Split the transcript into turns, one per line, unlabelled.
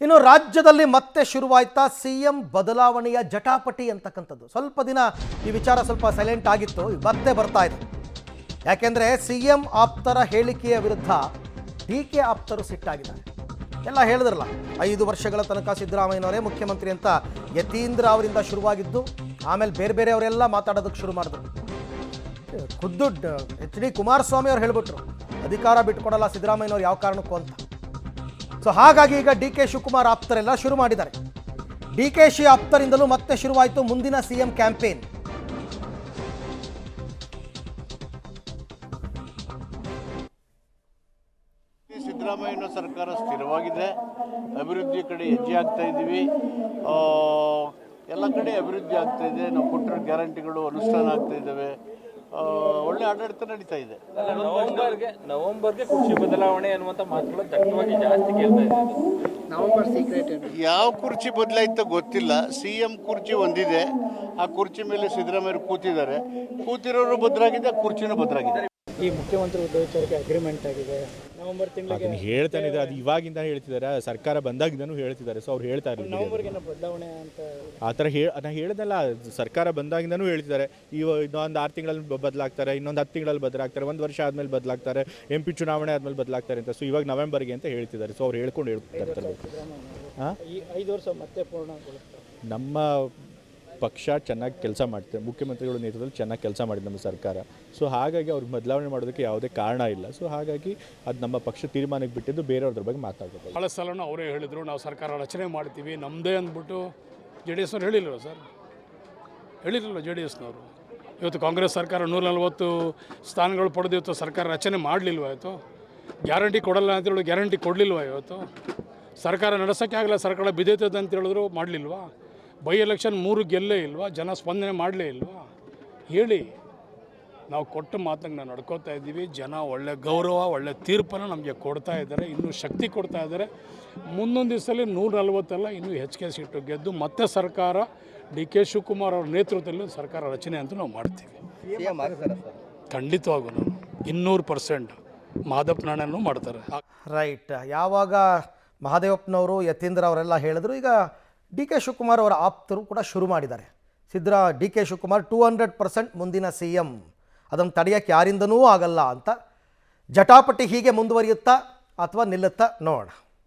ಇನ್ನು ರಾಜ್ಯದಲ್ಲಿ ಮತ್ತೆ ಶುರುವಾಯ್ತಾ ಸಿಎಂ ಬದಲಾವಣೆಯ ಜಟಾಪಟಿ ಅಂತಕ್ಕಂಥದ್ದು. ಸ್ವಲ್ಪ ದಿನ ಈ ವಿಚಾರ ಸ್ವಲ್ಪ ಸೈಲೆಂಟ್ ಆಗಿತ್ತು, ಮತ್ತೆ ಬರ್ತಾ ಇದೆ. ಯಾಕೆಂದರೆ ಸಿಎಂ ಆಪ್ತರ ಹೇಳಿಕೆಯ ವಿರುದ್ಧ ಡಿಕೆ ಆಪ್ತರು ಸಿಟ್ಟಾಗಿದ್ದಾರೆ. ಎಲ್ಲ ಹೇಳಿದ್ರಲ್ಲ, 5 ವರ್ಷಗಳ ತನಕ ಸಿದ್ದರಾಮಯ್ಯನವರೇ ಮುಖ್ಯಮಂತ್ರಿ ಅಂತ ಯತೀಂದ್ರ ಅವರಿಂದ ಶುರುವಾಗಿದ್ದು, ಆಮೇಲೆ ಬೇರೆ ಬೇರೆಯವರೆಲ್ಲ ಮಾತಾಡೋದಕ್ಕೆ ಶುರು ಮಾಡಿದ್ರು. ಖುದ್ದು HD ಕುಮಾರಸ್ವಾಮಿ ಅವ್ರು ಹೇಳ್ಬಿಟ್ರು, ಅಧಿಕಾರ ಬಿಟ್ಕೊಡಲ್ಲ ಸಿದ್ದರಾಮಯ್ಯನವ್ರು ಯಾವ ಕಾರಣಕ್ಕೂ ಅಂತ. ಸೊ ಹಾಗಾಗಿ ಈಗ DK ಶಿವಕುಮಾರ್ ಆಪ್ತರೆಲ್ಲ ಶುರು ಮಾಡಿದ್ದಾರೆ. DKಶಿ ಆಪ್ತರಿಂದಲೂ ಮತ್ತೆ ಶುರುವಾಯಿತು ಮುಂದಿನ ಸಿಎಂ ಕ್ಯಾಂಪೇನ್.
ಸಿದ್ದರಾಮಯ್ಯನ ಸರ್ಕಾರ ಸ್ಥಿರವಾಗಿದೆ, ಅಭಿವೃದ್ಧಿ ಕಡೆ ಹೆಜ್ಜೆ ಆಗ್ತಾ ಇದ್ದೀವಿ. ಎಲ್ಲ ಕಡೆ ಅಭಿವೃದ್ಧಿ ಆಗ್ತಾ ಇದೆ. ನಾವು ಕೊಟ್ಟಿರೋ ಗ್ಯಾರಂಟಿಗಳು ಅನುಷ್ಠಾನ ಆಗ್ತಾ ಇದ್ದಾವೆ. ಒಳ್ಳೆ ಆಡಳಿತ ನಡೀತಾ ಇದೆ.
ನವೆಂಬರ್ಗೆ ಕುರ್ಚಿ ಬದಲಾವಣೆ ಅನ್ನುವಂಥ ಮಾತುಗಳು ದಟ್ಟವಾಗಿ ಜಾಸ್ತಿ ಕೇಳ್ತಾ ಇದೆ. ನವೆಂಬರ್ ಸೀಕ್ರೆಟ್
ಯಾವ ಕುರ್ಚಿ ಬದಲಾಯಿತೋ ಗೊತ್ತಿಲ್ಲ. CM ಕುರ್ಚಿ ಒಂದಿದೆ, ಆ ಕುರ್ಚಿ ಮೇಲೆ ಸಿದ್ದರಾಮಯ್ಯ ಕೂತಿದ್ದಾರೆ. ಕೂತಿರೋರು ಬದಲಾಗಿದೆ, ಆ ಕುರ್ಚಿನೂ ಬದಲಾಗಿದೆ.
ಈ ಮುಖ್ಯಮಂತ್ರಿ ಹುದ್ದೆ ಅಗ್ರಿಮೆಂಟ್ ಆಗಿದೆ ನವೆಂಬರ್ ತಿಂಗಳಿಗೆ
ಹೇಳ್ತಾನೆ ಇದೆ. ಅದು ಇವಾಗಿಂದ ಹೇಳ್ತಿದ್ದಾರೆ, ಸರ್ಕಾರ ಬಂದಾಗಿಂದನೂ ಹೇಳ್ತಿದ್ದಾರೆ. ಸೊ ಅವ್ರು ಹೇಳ್ತಾ ಇದ್ದಾರೆ
ನವೆಂಬರ್ಗೆ ಬದಲಾವಣೆ ಅಂತ
ಆ ಥರ ನಾನು ಹೇಳ್ದಲ್ಲ, ಸರ್ಕಾರ ಬಂದಾಗಿಂದನೂ ಹೇಳ್ತಿದ್ದಾರೆ. ಇನ್ನೊಂದು 6 ತಿಂಗಳಲ್ಲಿ ಬದಲಾಗ್ತಾರೆ, ಇನ್ನೊಂದು 10 ತಿಂಗಳಲ್ಲಿ ಬದಲಾಗ್ತಾರೆ, 1 ವರ್ಷ ಆದಮೇಲೆ ಬದಲಾಗ್ತಾರೆ, MP ಚುನಾವಣೆ ಆದಮೇಲೆ ಬದಲಾಗ್ತಾರೆ ಅಂತ. ಸೊ ಇವಾಗ ನವೆಂಬರ್ಗೆ ಅಂತ ಹೇಳ್ತಿದ್ದಾರೆ. ಸೊ ಅವ್ರು ಹೇಳ್ಕೊಂಡು ಹೇಳ್ತಾರೆ. ಹಾಂ,
ಈ 5 ವರ್ಷ ಮತ್ತೆ ಪೂರ್ಣಗೊಳ್ಳುತ್ತೆ.
ನಮ್ಮ ಪಕ್ಷ ಚೆನ್ನಾಗಿ ಕೆಲಸ ಮಾಡ್ತಾರೆ, ಮುಖ್ಯಮಂತ್ರಿಗಳ ನೇತೃತ್ವದಲ್ಲಿ ಚೆನ್ನಾಗಿ ಕೆಲಸ ಮಾಡಿದೆ ನಮ್ಮ ಸರ್ಕಾರ. ಸೊ ಹಾಗಾಗಿ ಅವ್ರಿಗೆ ಬದಲಾವಣೆ ಮಾಡೋದಕ್ಕೆ ಯಾವುದೇ ಕಾರಣ ಇಲ್ಲ. ಸೊ ಹಾಗಾಗಿ ಅದು ನಮ್ಮ ಪಕ್ಷ ತೀರ್ಮಾನಕ್ಕೆ ಬಿಟ್ಟಿದ್ದು, ಬೇರೆಯವ್ರ ಬಗ್ಗೆ ಮಾತಾಡಬೇಕು.
ಭಾಳ ಸಲನೂ ಅವರೇ ಹೇಳಿದರು, ನಾವು ಸರ್ಕಾರ ರಚನೆ ಮಾಡ್ತೀವಿ ನಮ್ಮದೇ ಅಂದ್ಬಿಟ್ಟು. JDS ಅವ್ರು ಹೇಳಿಲ್ವ ಸರ್? ಹೇಳಿರಲಿಲ್ಲ JDSನವರು. ಇವತ್ತು ಕಾಂಗ್ರೆಸ್ ಸರ್ಕಾರ 140 ಸ್ಥಾನಗಳು ಪಡೆದು ಇವತ್ತು ಸರ್ಕಾರ ರಚನೆ ಮಾಡಲಿಲ್ವ? ಇವತ್ತು ಗ್ಯಾರಂಟಿ ಕೊಡಲ್ಲ ಅಂತೇಳಿ ಗ್ಯಾರಂಟಿ ಕೊಡಲಿಲ್ವ? ಇವತ್ತು ಸರ್ಕಾರ ನಡೆಸೋಕ್ಕೆ ಆಗಲ್ಲ, ಸರ್ಕಾರ ಬಿದ್ದೈತದೆ ಅಂತ ಹೇಳಿದ್ರು, ಮಾಡಲಿಲ್ವಾ? ಬೈ ಎಲೆಕ್ಷನ್ 3 ಗೆಲ್ಲೇ ಇಲ್ವಾ? ಜನ ಸ್ಪಂದನೆ ಮಾಡಲೇ ಇಲ್ವಾ? ಹೇಳಿ. ನಾವು ಕೊಟ್ಟ ಮಾತಂಗೆ ನಾವು ನಡ್ಕೋತಾ ಇದ್ದೀವಿ. ಜನ ಒಳ್ಳೆ ಗೌರವ, ಒಳ್ಳೆ ತೀರ್ಪನ್ನು ನಮಗೆ ಕೊಡ್ತಾ ಇದ್ದಾರೆ, ಇನ್ನೂ ಶಕ್ತಿ ಕೊಡ್ತಾ ಇದ್ದಾರೆ. ಮುಂದೊಂದು ದಿವಸದಲ್ಲಿ 140 ಅಲ್ಲ, ಇನ್ನೂ ಹೆಚ್ಚಿಗೆ ಸೀಟು ಗೆದ್ದು ಮತ್ತೆ ಸರ್ಕಾರ DK ಶಿವಕುಮಾರ್ ಅವ್ರ ನೇತೃತ್ವದಲ್ಲಿ ಸರ್ಕಾರ ರಚನೆ ಅಂತ ನಾವು ಮಾಡ್ತೀವಿ. ಖಂಡಿತವಾಗೂ ನಾವು 200% ಮಾದಪ್ಪನಣ್ಣನೂ ಮಾಡ್ತಾರೆ.
ರೈಟ್. ಯಾವಾಗ ಮಹಾದೇವಪ್ಪನವರು, ಯತೀಂದ್ರ ಅವರೆಲ್ಲ ಹೇಳಿದ್ರು, ಈಗ DK ಶಿವಕುಮಾರ್ ಅವರ ಆಪ್ತರು ಕೂಡ ಶುರು ಮಾಡಿದ್ದಾರೆ. DK ಶಿವಕುಮಾರ್ 200% ಮುಂದಿನ CM, ಅದನ್ನು ತಡೆಯೋಕ್ಕೆ ಯಾರಿಂದನೂ ಆಗಲ್ಲ ಅಂತ. ಜಟಾಪಟಿ ಹೀಗೆ ಮುಂದುವರಿಯುತ್ತಾ ಅಥವಾ ನಿಲ್ಲುತ್ತಾ ನೋಡೋಣ.